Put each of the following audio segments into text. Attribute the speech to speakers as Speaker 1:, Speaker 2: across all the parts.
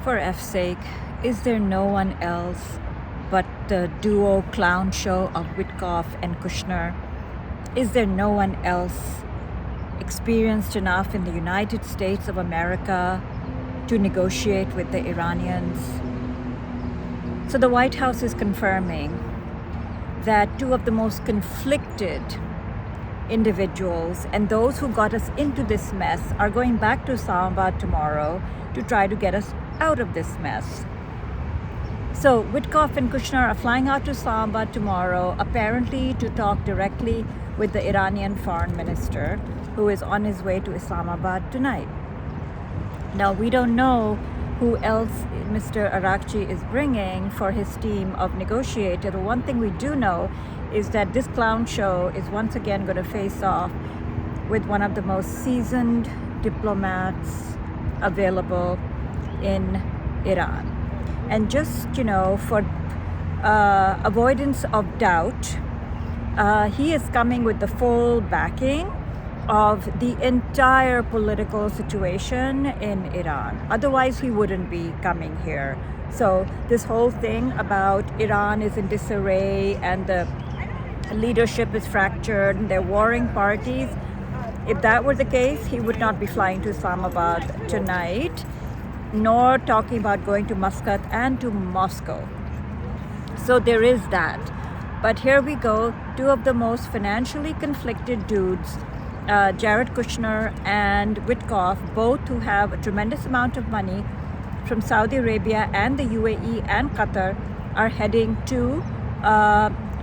Speaker 1: For F's sake, is there no one else but the duo clown show of Witkoff and Kushner? Is there no one else experienced enough in the United States of America to negotiate with the Iranians? So the White House is confirming that two of the most conflicted individuals and those who got us into this mess are going back to Islamabad tomorrow to try to get us out of this mess. So Witkoff and Kushner are flying out to Islamabad tomorrow, apparently to talk directly with the Iranian foreign minister, who is on his way to Islamabad tonight. Now, we don't know who else Mr. Arakchi is bringing for his team of negotiators. The one thing we do know is that this clown show is once again going to face off with one of the most seasoned diplomats available in Iran. And just, for avoidance of doubt, he is coming with the full backing of the entire political situation in Iran. Otherwise, he wouldn't be coming here. So this whole thing about Iran is in disarray and the leadership is fractured and they're warring parties, if that were the case, he would not be flying to Islamabad tonight, nor talking about going to Muscat and to Moscow. So there is that. But here we go, two of the most financially conflicted dudes, Jared Kushner and Witkoff, both who have a tremendous amount of money from Saudi Arabia and the UAE and Qatar, are heading to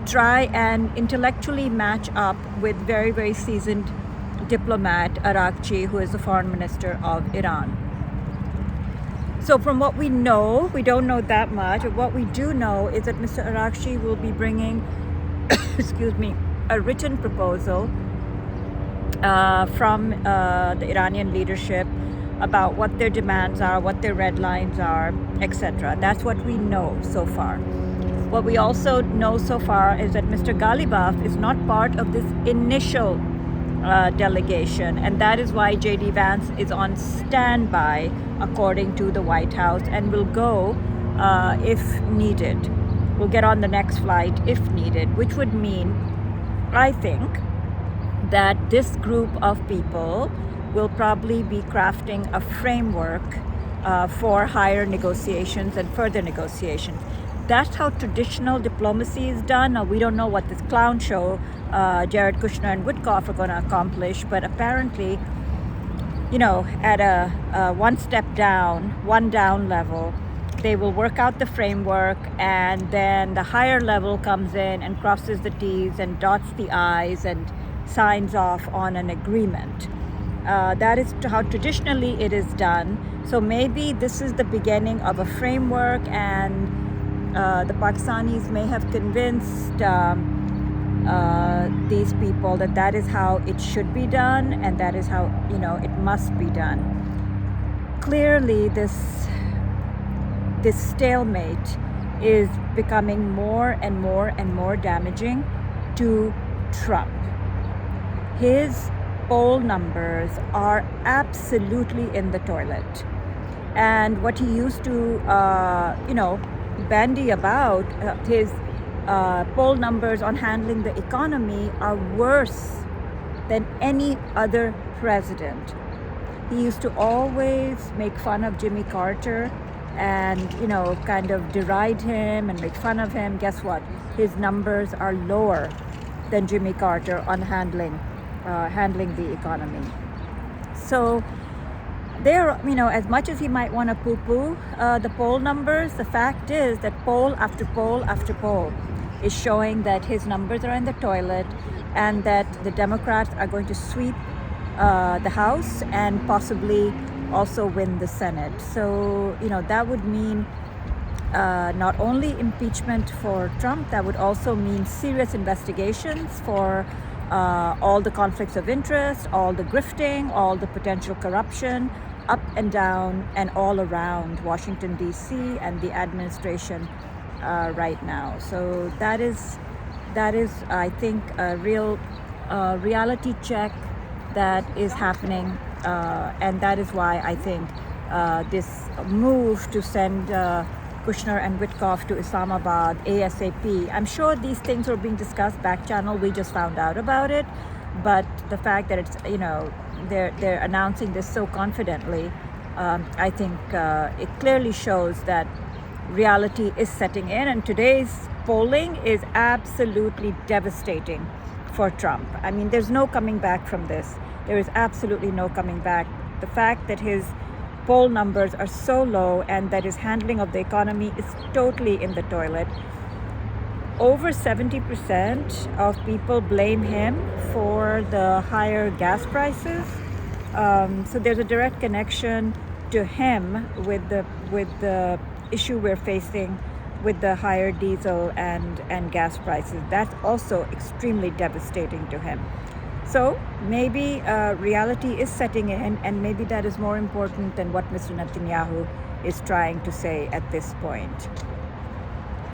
Speaker 1: try and intellectually match up with very, very seasoned diplomat Arakchi, who is the foreign minister of Iran. So from what we know, we don't know that much, but what we do know is that Mr. Arakchi will be bringing, a written proposal from the Iranian leadership about what their demands are, what their red lines are, etc. That's what we know so far. What we also know so far is that Mr. Ghalibaf is not part of this initial delegation, and that is why J.D. Vance is on standby, according to the White House, and will go if needed. We'll get on the next flight if needed, which would mean, I think, that this group of people will probably be crafting a framework for higher negotiations and further negotiations. That's how traditional diplomacy is done. Now, we don't know what this clown show Jared Kushner and Witkoff are going to accomplish, but apparently, at a one down level, they will work out the framework, and then the higher level comes in and crosses the T's and dots the I's and signs off on an agreement. That is how traditionally it is done. So maybe this is the beginning of a framework, and the Pakistanis may have convinced these people that is how it should be done, and that is how it must be done. Clearly, this stalemate is becoming more and more damaging to Trump. His poll numbers are absolutely in the toilet, and what he used to bandy about, his poll numbers on handling the economy are worse than any other president. He used to always make fun of Jimmy Carter and kind of deride him and make fun of him. Guess what? His numbers are lower than Jimmy Carter on handling the economy. So there, as much as he might want to poo-poo the poll numbers, the fact is that poll after poll after poll is showing that his numbers are in the toilet, and that the Democrats are going to sweep the House and possibly also win the Senate. So, that would mean not only impeachment for Trump, that would also mean serious investigations for all the conflicts of interest, all the grifting, all the potential corruption, up and down and all around Washington, D.C. and the administration right now. So that is, I think, a real reality check that is happening, and that is why I think this move to send Kushner and Witkoff to Islamabad ASAP. I'm sure these things were being discussed back channel. We just found out about it, but the fact that it's, you know, they're announcing this so confidently, I think it clearly shows that reality is setting in, and today's polling is absolutely devastating for Trump. I mean, there's no coming back from this. There is absolutely no coming back. The fact that his poll numbers are so low and that his handling of the economy is totally in the toilet. Over 70% of people blame him for the higher gas prices. So there's a direct connection to him with the issue we're facing with the higher diesel and gas prices. That's also extremely devastating to him. So maybe reality is setting in, and maybe that is more important than what Mr. Netanyahu is trying to say at this point.